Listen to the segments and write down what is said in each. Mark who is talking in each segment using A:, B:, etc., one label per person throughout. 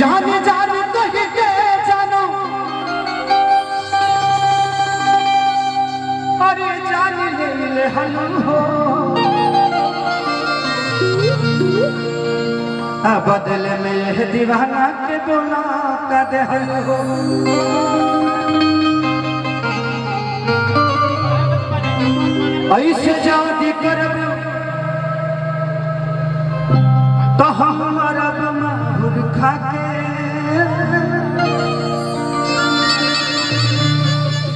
A: जाने जाने कहीं के जानो अरे जाने ले हम हो बदले में यह दीवाना के बोला का दे हो ऐसे जादी करब तो हमारा माहुर खा के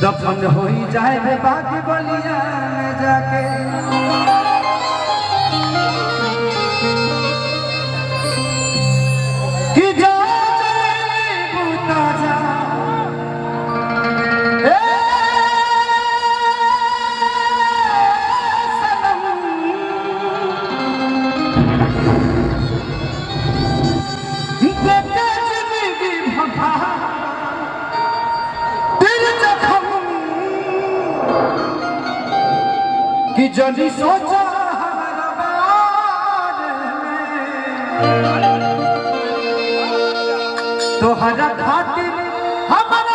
A: दफन हो ही जाए बाकी बलिया में जाके कि जा बूता जा कि जनी सोचा हमारा बारे में तो हरा खातिर हमारा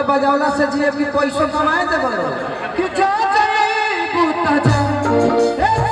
A: बजावला से जी अभी पैसा कमाए दे बोलो कि जा जाए बूता जा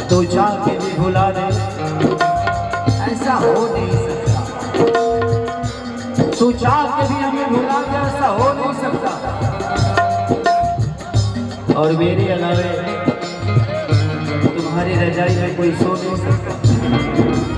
A: तो जाके भी भुला दे ऐसा हो नहीं सकता तू जाके भी हमें भुला दे ऐसा हो नहीं सकता और मेरे अलावे तुम्हारी रजाई में कोई सो नहीं सकता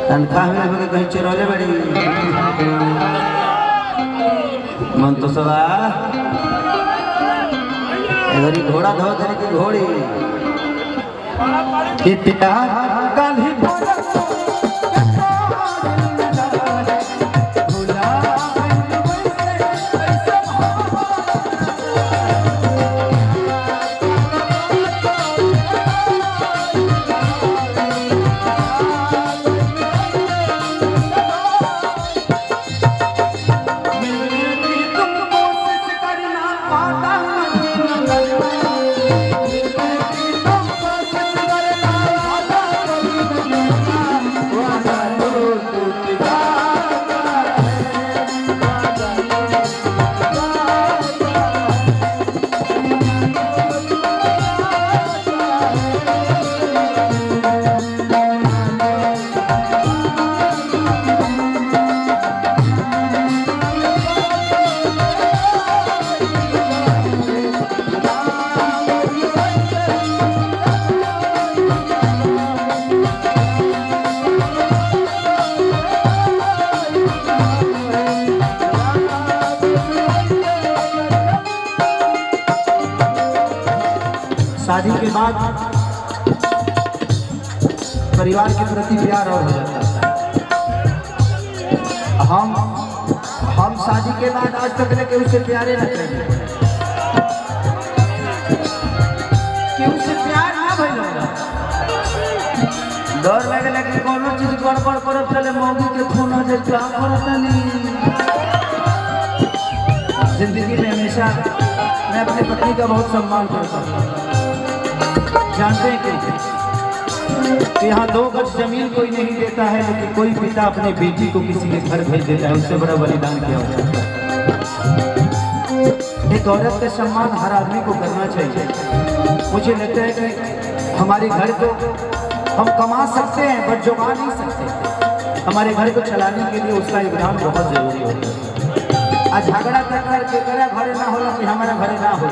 A: तनख्वाह में कहीं चिरौले बड़ी मन तो सवा घड़ी घोड़ा धो धरी की घोड़ी कितना काली शादी के बाद परिवार के प्रति प्यार और हो जाता है। हम शादी के बाद आज तक के उससे प्यारे न करें कि उससे प्यार ना भइल होला। डर लगे कि कोनो चीज गड़बड़ करब चले मौगी के खून हो जाए क्या करता नहीं। जिंदगी में हमेशा मैं अपनी पत्नी का बहुत सम्मान करता हूँ। जानते हैं कि यहाँ 2 गज जमीन कोई नहीं देता है, लेकिन कोई पिता अपने बेटी को किसी के घर भेज देता है, उससे बड़ा बलिदान किया होता है। एक औरत का सम्मान हर आदमी को करना चाहिए। मुझे लगता है कि हमारे घर को हम कमा सकते हैं बट जुगा नहीं सकते। हमारे घर को चलाने के लिए उसका योगदान बहुत जरूरी होता है। आज झगड़ा करके करे घरे ना होला कि हमारा घरे ना हो।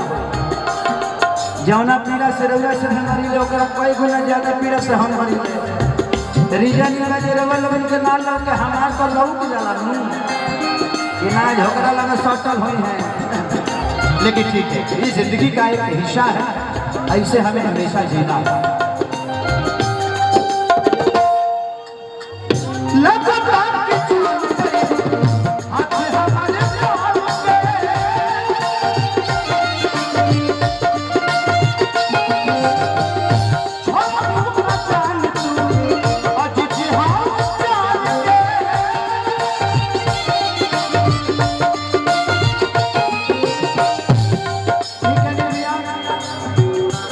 A: जौना पीड़ा से रउआ से हमारी लोग कई गुना ज्यादा पीड़ा से हम मरी रीजन जे रउआ लोगन के ना लग के हमार पर लौट जाला कि ना झगड़ा लगा सटल हुई है। लेकिन ठीक है, ये जिंदगी का एक हिस्सा है, ऐसे हमें हमेशा जीना है।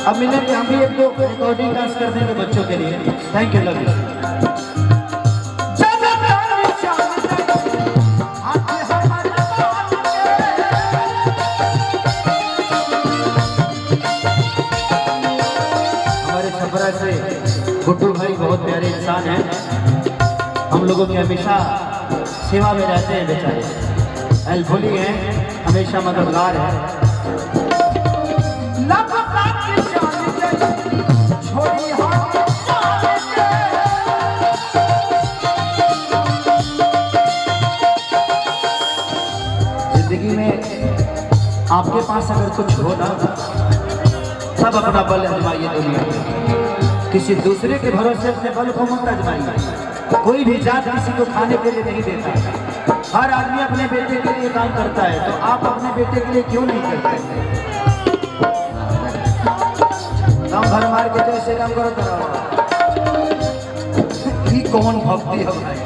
A: अब मिलेंगे हम भी 1-2 रिकॉर्डिंग डांस कर देंगे बच्चों के लिए। Thank you, love you. हमारे छपरा से गुड्डू भाई बहुत प्यारे इंसान हैं, हम लोगों की हमेशा सेवा में रहते हैं बेचारे। हेल्पफुली हैं, हमेशा मददगार हैं। जिंदगी में आपके पास अगर कुछ हो ना, तब अपना बल आजमाइए दुनिया में। किसी दूसरे के भरोसे अपने बल को मत आजमाइए। कोई भी जात किसी को खाने के लिए नहीं देता। हर आदमी अपने बेटे के लिए काम करता है, तो आप अपने बेटे के लिए क्यों नहीं करते? काम भर मार के जैसे काम करो तो कौन भक्ति है भाई?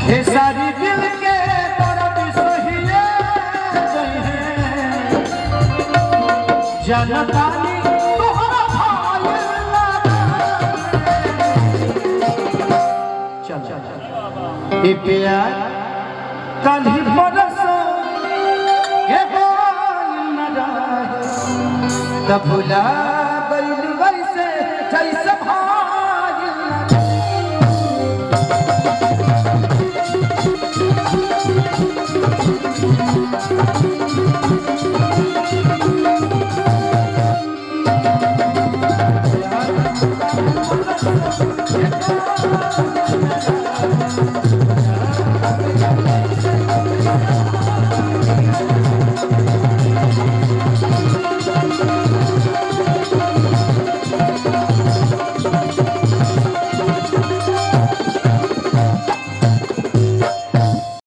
A: खेसारी दिल के जनतानी तोहरा चल ये प्यार कल ही बरसो ये न जाए तब भुला गई वैसे जैसे भाई चाहिए।